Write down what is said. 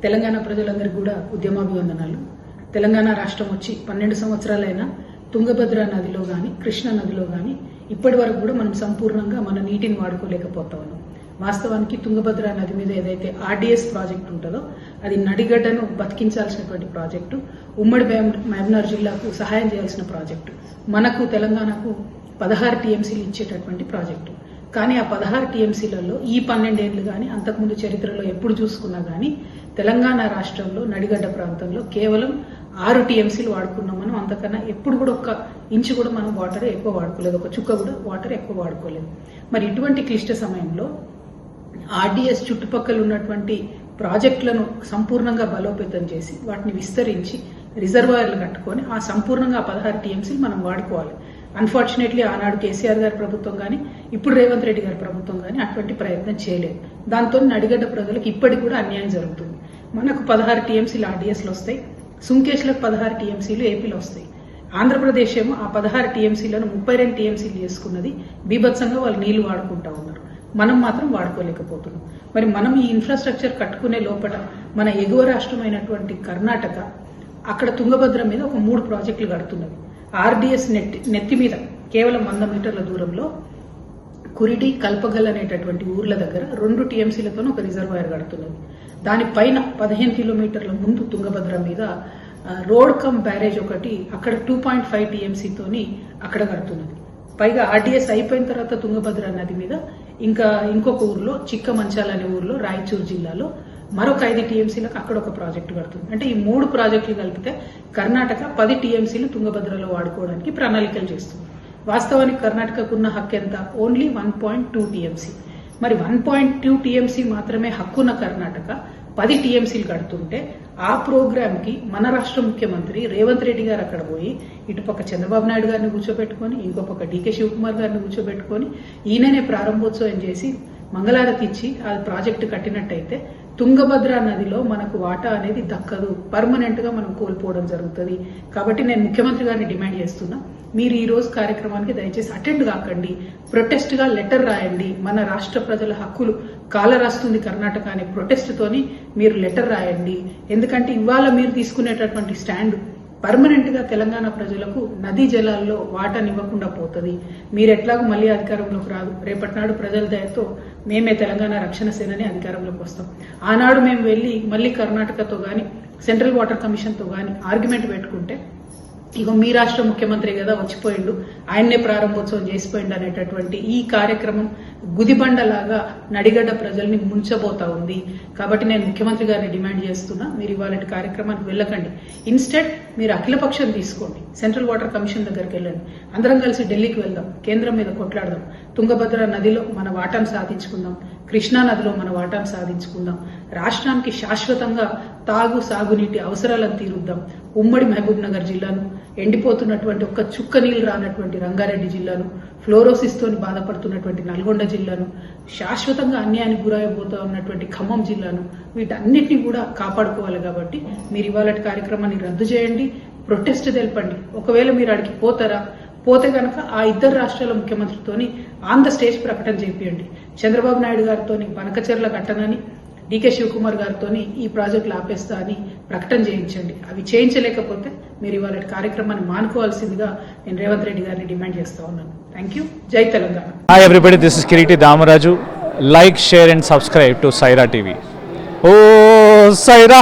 తెలంగాణ ప్రజలందరికీ కూడా ఉద్యమాభివందనాలు. తెలంగాణ రాష్ట్రం వచ్చి 12 సంవత్సరాలైనా తుంగభద్ర నదిలో కానీ కృష్ణా నదిలో కానీ ఇప్పటి వరకు కూడా మనం సంపూర్ణంగా మన నీటిని వాడుకోలేకపోతా ఉన్నాం. వాస్తవానికి తుంగభద్ర నది మీద ఏదైతే ఆర్డీఎస్ ప్రాజెక్టు ఉంటుందో అది నడిగడ్డను బతికించాల్సినటువంటి ప్రాజెక్టు, ఉమ్మడి మహబూబ్నగర్ జిల్లాకు సహాయం చేయాల్సిన ప్రాజెక్టు, మనకు తెలంగాణకు 16 టీఎంసీలు ఇచ్చేటటువంటి ప్రాజెక్టు. కానీ ఆ 16 టీఎంసీలలో ఈ 12 ఏళ్లు కానీ అంతకుముందు చరిత్రలో ఎప్పుడు చూసుకున్నా కానీ తెలంగాణ రాష్ట్రంలో నడిగడ్డ ప్రాంతంలో కేవలం 6 టీఎంసీలు వాడుకున్నాం మనం. అంతకన్నా ఎప్పుడు కూడా ఒక్క ఇంచు కూడా మనం వాటర్ ఎక్కువ వాడుకోలేదు, ఒక చుక్క కూడా వాటర్ ఎక్కువ వాడుకోలేదు. మరి ఇటువంటి క్లిష్ట సమయంలో ఆర్డీఎస్ చుట్టుపక్కల ఉన్నటువంటి ప్రాజెక్టులను సంపూర్ణంగా బలోపేతం చేసి వాటిని విస్తరించి రిజర్వాయర్లు కట్టుకొని ఆ సంపూర్ణంగా 16 టీఎంసీలు మనం వాడుకోవాలి. అన్ఫార్చునేట్లీ ఆనాడు కేసీఆర్ గారి ప్రభుత్వం కానీ ఇప్పుడు రేవంత్ రెడ్డి గారి ప్రభుత్వం కానీ అటువంటి ప్రయత్నం చేయలేదు. దాంతో నడిగడ్డ ప్రజలకు ఇప్పటికి కూడా అన్యాయం జరుగుతుంది. మనకు 16 టీఎంసీలు ఆర్డీఎస్లు వస్తాయి, సుంకేష్లకు 16 టీఎంసీలు ఏపీలో వస్తాయి. ఆంధ్రప్రదేశ్ ఏమో ఆ 16 టీఎంసీలను 32 టీఎంసీలు చేసుకున్నది. బీభత్సంగా వాళ్ళు నీళ్లు వాడుకుంటా ఉన్నారు, మనం మాత్రం వాడుకోలేకపోతున్నాం. మరి మనం ఈ ఇన్ఫ్రాస్ట్రక్చర్ కట్టుకునే లోపల మన ఎగువ రాష్ట్రమైనటువంటి కర్ణాటక అక్కడ తుంగభద్ర మీద ఒక 3 ప్రాజెక్టులు కడుతున్నది. ఆర్డీఎస్ నెత్తి మీద కేవలం 100 మీటర్ల దూరంలో కురిడి కల్పగల్ అనేటటువంటి ఊర్ల దగ్గర 2 టీఎంసీలతో ఒక రిజర్వాయర్ కడుతున్నది. దానిపైన 15 కిలోమీటర్ల ముందు తుంగభద్ర మీద రోడ్ కమ్ బ్యారేజ్ ఒకటి అక్కడ 2.5 టీఎంసీతోని అక్కడ కడుతున్నది. పైగా ఆర్డీఎస్ అయిపోయిన తర్వాత తుంగభద్ర నది మీద ఇంకొక ఊర్లో చిక్కమంచాల్ అనే ఊర్లో రాయచూర్ జిల్లాలో మరొక 5 టీఎంసీలకు అక్కడ ఒక ప్రాజెక్టు కడుతుంది. అంటే ఈ 3 ప్రాజెక్టులు కలిపితే కర్ణాటక 10 టీఎంసీలు తుంగభద్రలో వాడుకోవడానికి ప్రణాళికలు చేస్తుంది. వాస్తవానికి కర్ణాటకకు ఉన్న హక్కు ఎంత? Only 1.2 TMC. మరి 1.2 టీఎంసీ మాత్రమే హక్కున్న కర్ణాటక 10 టీఎంసీలు కడుతుంటే ఆ ప్రోగ్రామ్ కి మన రాష్ట్ర ముఖ్యమంత్రి రేవంత్ రెడ్డి గారు అక్కడ పోయి ఇటుపక్క చంద్రబాబు నాయుడు గారిని కూర్చోబెట్టుకొని ఇంకో పక్క డీకే శివకుమార్ గారిని కూర్చోబెట్టుకొని ఈయననే ప్రారంభోత్సవం చేసి మంగళారతి ఇచ్చి ఆ ప్రాజెక్టు కట్టినట్టయితే తుంగభద్ర నదిలో మనకు వాటా అనేది దక్కదు, పర్మనెంట్ గా మనం కోల్పోవడం జరుగుతుంది. కాబట్టి నేను ముఖ్యమంత్రి గారిని డిమాండ్ చేస్తున్నా, మీరు ఈ రోజు కార్యక్రమానికి దయచేసి అటెండ్ కాకండి, ప్రొటెస్ట్ గా లెటర్ రాయండి. మన రాష్ట్ర ప్రజల హక్కులు కాలరాస్తుంది కర్ణాటక అనే ప్రొటెస్ట్ తోని మీరు లెటర్ రాయండి. ఎందుకంటే ఇవాళ మీరు తీసుకునేటటువంటి స్టాండ్ పర్మనెంట్ గా తెలంగాణ ప్రజలకు నదీ జలాల్లో వాటానివ్వకుండా పోతుంది. మీరు ఎట్లాగో మళ్ళీ అధికారంలోకి రాదు. రేపటి నాడు ప్రజల దయతో మేమే తెలంగాణ రక్షణ సేనని అధికారంలోకి వస్తాం. ఆనాడు మేము వెళ్లి మళ్ళీ కర్ణాటకతో గాని సెంట్రల్ వాటర్ కమిషన్ తో గాని ఆర్గ్యుమెంట్ పెట్టుకుంటే ఇగో మీ రాష్ట్ర ముఖ్యమంత్రి కదా వచ్చిపోయిండు, ఆయన్నే ప్రారంభోత్సవం చేసిపోయిండు అనేటటువంటి ఈ కార్యక్రమం గుదిబండలాగా నడిగడ్డ ప్రజల్ని ముంచబోతా ఉంది. కాబట్టి నేను ముఖ్యమంత్రి గారిని డిమాండ్ చేస్తున్నా, మీరు ఇవాళ కార్యక్రమానికి వెళ్ళకండి. ఇన్స్టెడ్ మీరు అఖిలపక్షం తీసుకోండి, సెంట్రల్ వాటర్ కమిషన్ దగ్గరికి వెళ్ళండి, అందరం కలిసి ఢిల్లీకి వెళ్దాం, కేంద్రం మీద కొట్లాడదాం, తుంగభద్ర నదిలో మన వాటాను సాధించుకుందాం, కృష్ణా నదిలో మన వాటాను సాధించుకుందాం, రాష్ట్రానికి శాశ్వతంగా సాగునీటి అవసరాలను తీరుద్దాం. ఉమ్మడి మహబూబ్ నగర్ జిల్లాను, ఎండిపోతున్నటువంటి ఒక్క చుక్క నీళ్లు రానటువంటి రంగారెడ్డి జిల్లాను, ఫ్లోరోసిస్ తోని బాధపడుతున్నటువంటి నల్గొండ జిల్లాను, శాశ్వతంగా అన్యాయానికి గురైపోతూ ఉన్నటువంటి ఖమ్మం జిల్లాను, వీటన్నిటినీ కూడా కాపాడుకోవాలి. కాబట్టి మీరు ఇవాళ కార్యక్రమాన్ని రద్దు చేయండి, ప్రొటెస్ట్ తెలపండి. ఒకవేళ మీరు అడిగి పోతే గనక ఆ 2 రాష్ట్రాల ముఖ్యమంత్రితోని ఆన్ ద స్టేజ్ ప్రకటన చేపియండి. చంద్రబాబు నాయుడు గారితోని పనకచెర్ల కట్టనని, డీకే శివకుమార్ గారితో ఈ ప్రాజెక్టులు ఆపేస్తా అని ప్రకటన చేయించండి. అవి చేయించలేకపోతే మీరు ఇవాళ కార్యక్రమాన్ని మానుకోవాల్సిందిగా నేను రేవంత్ రెడ్డి గారిని డిమాండ్ చేస్తా ఉన్నాను. Thank you. జై Telangana. Hi everybody, this is Kireeti Damaraju. Like, share and subscribe to Saira TV. ఓ సైరా.